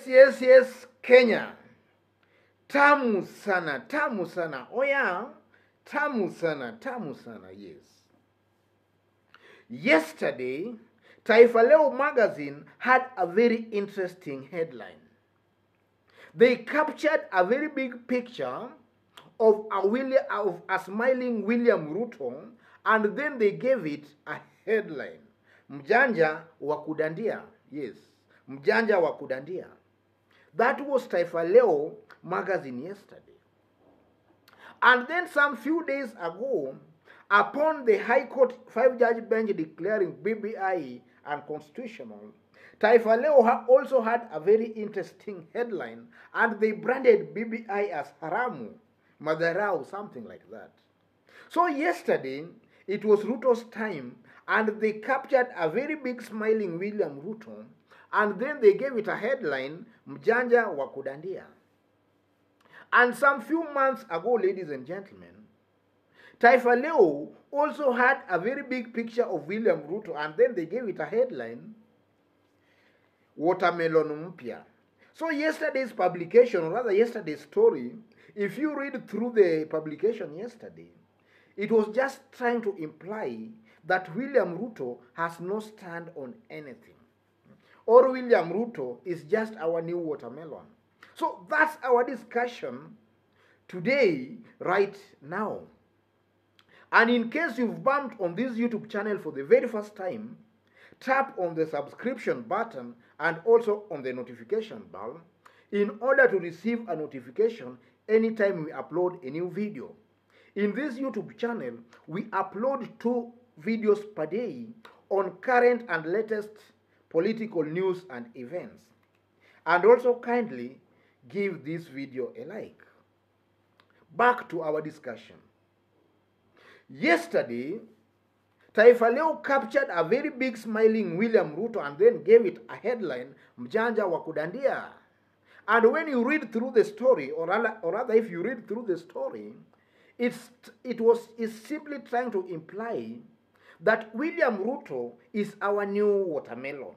Yes, Kenya. Tamu sana, tamu sana. Oh yeah, tamu sana, yes. Yesterday, Taifa Leo magazine had a very interesting headline. They captured a very big picture of a smiling William Ruto, and then they gave it a headline. Mjanja wa kudandia. Yes, mjanja wa kudandia. That was Taifa Leo magazine yesterday. And then some few days ago, upon the High Court 5-judge bench declaring BBI unconstitutional, Taifa Leo also had a very interesting headline, and they branded BBI as haramu, madarau, something like that. So yesterday, it was Ruto's time, and they captured a very big smiling William Ruto, and then they gave it a headline, Mjanja wa kudandia. And some few months ago, ladies and gentlemen, Taifa Leo also had a very big picture of William Ruto, and then they gave it a headline, Water Mellon mpya. So yesterday's publication, or rather yesterday's story, if you read through the publication yesterday, it was just trying to imply that William Ruto has no stand on anything. Or William Ruto is just our new watermelon. So that's our discussion today, right now. And in case you've bumped on this YouTube channel for the very first time, tap on the subscription button and also on the notification bell in order to receive a notification anytime we upload a new video. In this YouTube channel, we upload 2 videos per day on current and latest political news and events. And also kindly give this video a like. Back to our discussion. Yesterday, Taifa Leo captured a very big smiling William Ruto and then gave it a headline, Mjanja wa kudandia. And when you read through the story, or rather if you read through the story, it's simply trying to imply that William Ruto is our new watermelon.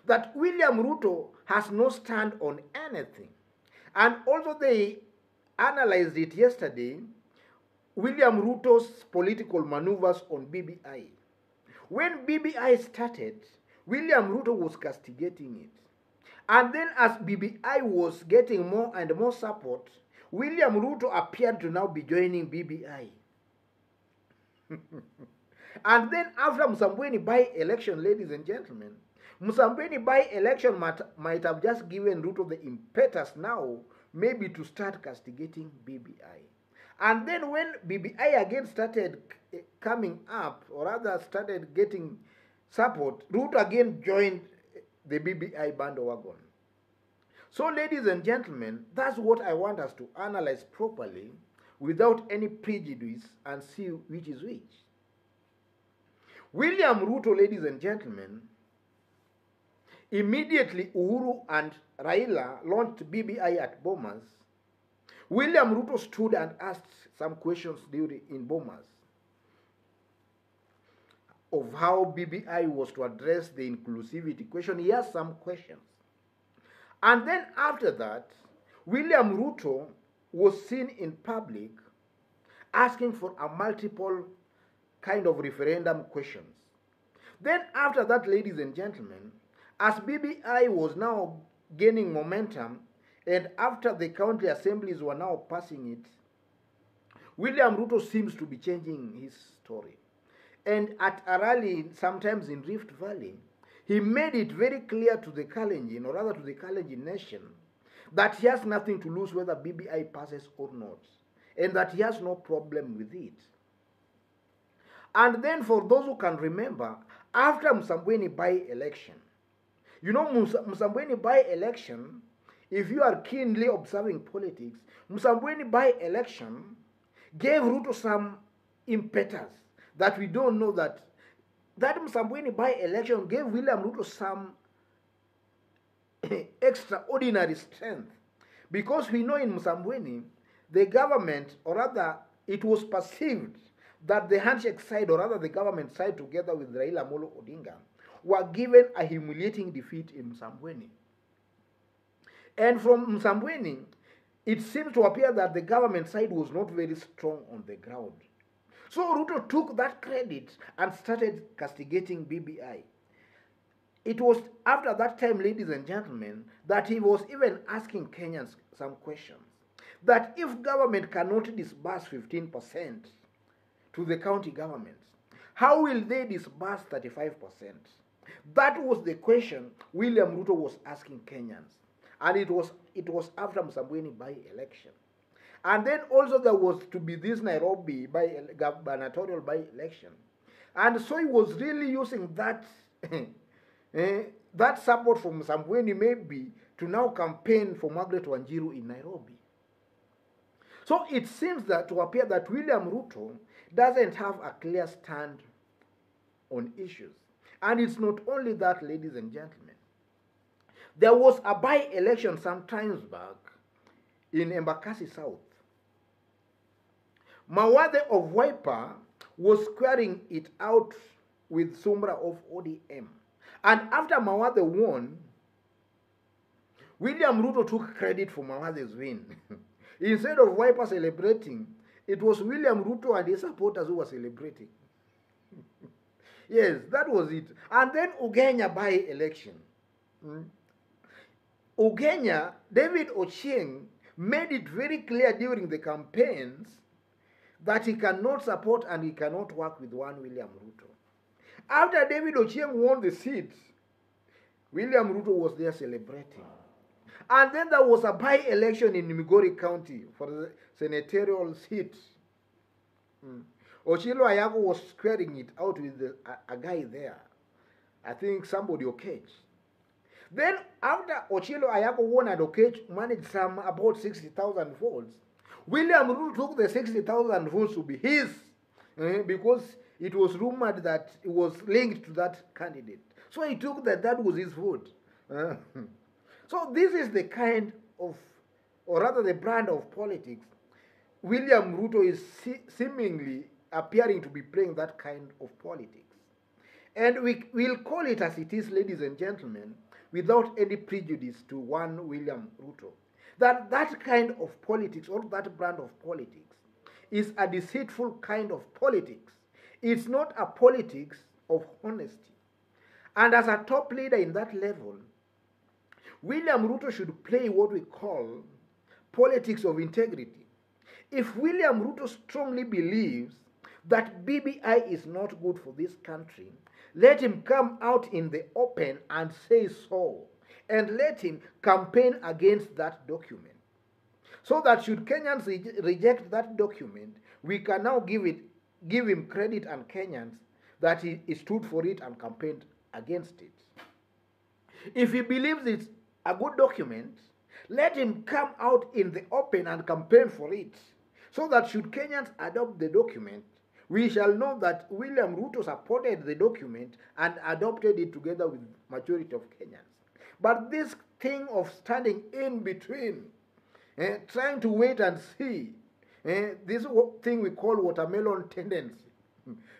That William Ruto has no stand on anything. And also they analyzed it yesterday, William Ruto's political maneuvers on BBI. When BBI started, William Ruto was castigating it. And then as BBI was getting more and more support, William Ruto appeared to now be joining BBI. And then after Msambweni by-election, ladies and gentlemen, Msambweni by-election might have just given Ruto the impetus now maybe to start castigating BBI. And then when BBI again started coming up, or rather started getting support, Ruto again joined the BBI bandwagon. So ladies and gentlemen, that's what I want us to analyze properly without any prejudice and see which is which. William Ruto, ladies and gentlemen, immediately Uhuru and Raila launched BBI at Bomas. William Ruto stood and asked some questions in Bomas of how BBI was to address the inclusivity question. He asked some questions. And then after that, William Ruto was seen in public asking for a multiple kind of referendum questions. Then after that, ladies and gentlemen, as BBI was now gaining momentum, and after the county assemblies were now passing it, William Ruto seems to be changing his story. And at a rally, sometimes in Rift Valley, he made it very clear to the Kalenjin, or rather to the Kalenjin nation, that he has nothing to lose whether BBI passes or not, and that he has no problem with it. And then for those who can remember, after Msambweni by-election, you know, Msambweni by-election, if you are keenly observing politics, Msambweni by-election gave Ruto some impetus that we don't know that Msambweni by-election gave William Ruto some extraordinary strength. Because we know in Msambweni, the government, or rather it was perceived that the handshake side, or rather the government side together with Raila Amolo Odinga, were given a humiliating defeat in Msambweni. And from Msambweni, it seems to appear that the government side was not very strong on the ground. So Ruto took that credit and started castigating BBI. It was after that time, ladies and gentlemen, that he was even asking Kenyans some questions. That if government cannot disburse 15% to the county governments, how will they disburse 35%? That was the question William Ruto was asking Kenyans. And it was after Msambweni by-election. And then also there was to be this Nairobi gubernatorial by-election. And so he was really using that that support from Msambweni maybe to now campaign for Margaret Wanjiru in Nairobi. So it seems that to appear that William Ruto doesn't have a clear stand on issues. And it's not only that, ladies and gentlemen. There was a by-election some times back in Embakasi South. Mawathe of Wiper was squaring it out with Sumra of ODM. And after Mawathe won, William Ruto took credit for Mawathe's win. Instead of Wiper celebrating, it was William Ruto and his supporters who were celebrating. Yes, that was it. And then Ugenya by-election. Ugenya, David Ochieng made it very clear during the campaigns that he cannot support and he cannot work with one William Ruto. After David Ochieng won the seat, William Ruto was there celebrating. And then there was a by-election in Migori County for the senatorial seat. Ochilo Ayago was squaring it out with a guy there. I think somebody Okech. Then after Ochilo Ayago won and Okech managed some about 60,000 votes, William Ruto took the 60,000 votes to be his because it was rumored that it was linked to that candidate. So he took that was his vote. So this is the kind of, or rather the brand of politics William Ruto is seemingly appearing to be playing that kind of politics. And we'll call it as it is, ladies and gentlemen, without any prejudice to one William Ruto. That kind of politics, or that brand of politics, is a deceitful kind of politics. It's not a politics of honesty. And as a top leader in that level, William Ruto should play what we call politics of integrity. If William Ruto strongly believes that BBI is not good for this country, let him come out in the open and say so. And let him campaign against that document. So that should Kenyans reject that document, we can now give him credit and Kenyans that he stood for it and campaigned against it. If he believes it's a good document, let him come out in the open and campaign for it. So that should Kenyans adopt the document, we shall know that William Ruto supported the document and adopted it together with majority of Kenyans. But this thing of standing in between, trying to wait and see, this thing we call Water Mellon tendency,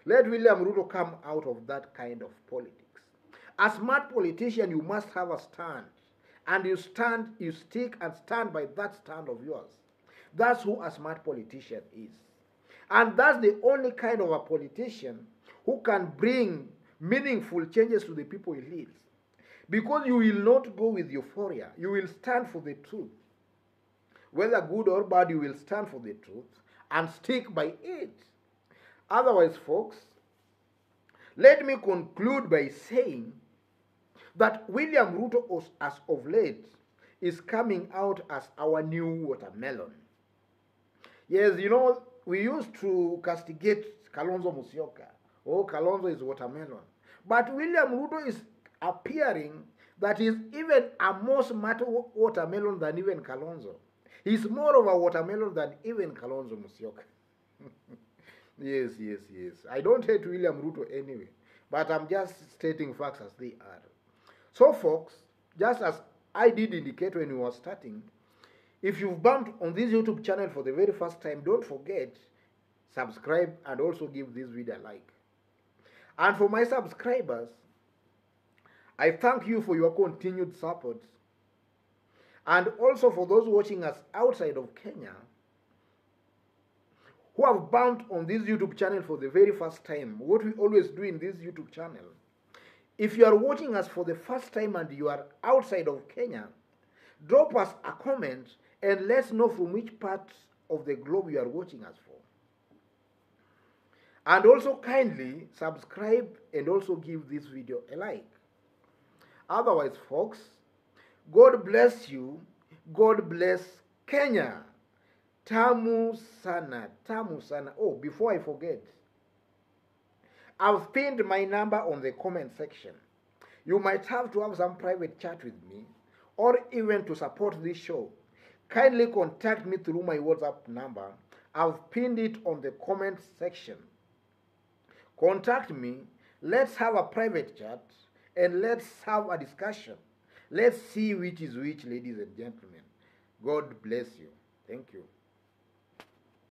let William Ruto come out of that kind of politics. As smart politician, you must have a stand. And you stick and stand by that stand of yours. That's who a smart politician is. And that's the only kind of a politician who can bring meaningful changes to the people he leads. Because you will not go with euphoria. You will stand for the truth. Whether good or bad, you will stand for the truth and stick by it. Otherwise, folks, let me conclude by saying that William Ruto, as of late, is coming out as our new watermelon. Yes, you know, we used to castigate Kalonzo Musyoka. Oh, Kalonzo is watermelon. But William Ruto is appearing that is even a more smart watermelon than even Kalonzo. He's more of a watermelon than even Kalonzo Musyoka. Yes. I don't hate William Ruto anyway, but I'm just stating facts as they are. So, folks, just as I did indicate when we were starting, if you've bumped on this YouTube channel for the very first time, don't forget, subscribe and also give this video a like. And for my subscribers, I thank you for your continued support. And also for those watching us outside of Kenya who have bumped on this YouTube channel for the very first time, what we always do in this YouTube channel, if you are watching us for the first time and you are outside of Kenya, drop us a comment and let's know from which part of the globe you are watching us for. And also kindly subscribe and also give this video a like. Otherwise, folks, God bless you. God bless Kenya. Tamu sana, tamu sana. Oh, before I forget, I've pinned my number on the comment section. You might have to have some private chat with me or even to support this show. Kindly contact me through my WhatsApp number. I've pinned it on the comment section. Contact me. Let's have a private chat and let's have a discussion. Let's see which is which, ladies and gentlemen. God bless you. Thank you.